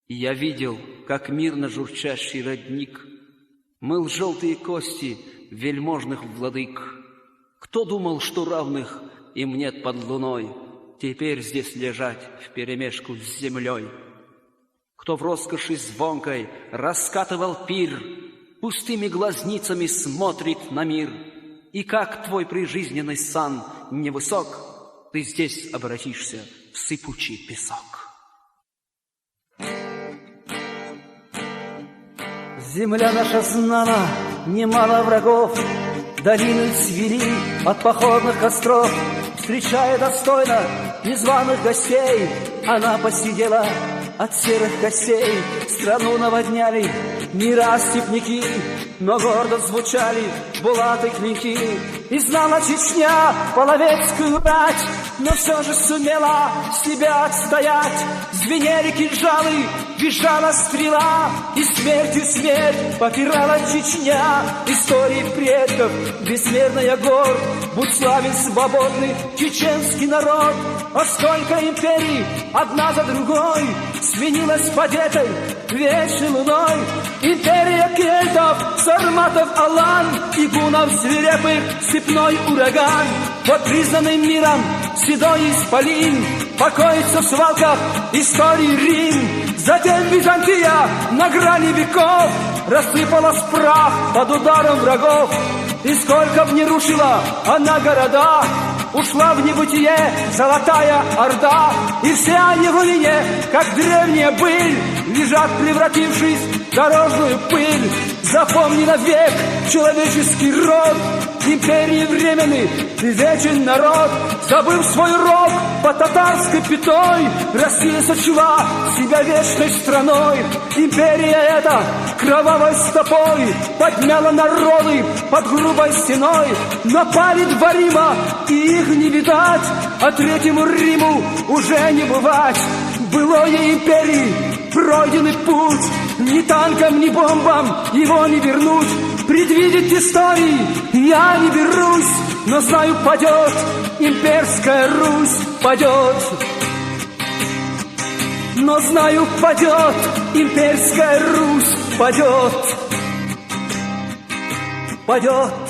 И я видел, как мирно журчащий родник мыл желтые кости вельможных владык. Кто думал, что равных им нет под луной теперь здесь лежать вперемешку с землей? Кто в роскоши звонкой раскатывал пир, пустыми глазницами смотрит на мир, и как твой прижизненный сан невысок, ты здесь обратишься в сыпучий песок. Земля наша знала немало врагов, долины цвели от походных костров. Встречая достойно незваных гостей, она посидела от серых костей. Страну наводняли не раз степняки, но гордо звучали булаты клинки. И знала Чечня половецкую рать, но все же сумела себя отстоять. Звенели кинжалы, визжала стрела, и смертью смерть попирала Чечня. Истории предков бессмертная горд, будь славен свободный чеченский народ. А сколько империй одна за другой сменилась под этой вечной луной. Империя кельтов, сарматов, алан и гунов свирепых степной ураган. Вот признанный миром седой исполин покоится в свалках истории Рим. Затем Византия на грани веков рассыпалась в прах под ударом врагов. И сколько б не рушила она города, ушла в небытие золотая орда. И все они в руине, как древняя быль, лежат, превратившись в дорожную пыль. Запомни навек человеческий род, империи временный и вечен народ. Забыв свой рог под татарской пятой, Россия сочла себя вечной страной. Империя эта кровавой стопой подмяла народы под грубой стеной. Напали два Рима, и их не видать, а третьему Риму уже не бывать. Былой империи пройденный путь, ни танкам, ни бомбам его не вернуть. Предвидеть истории я не берусь, но знаю, падет имперская Русь, падет. Но знаю, падет имперская Русь, падет, падет.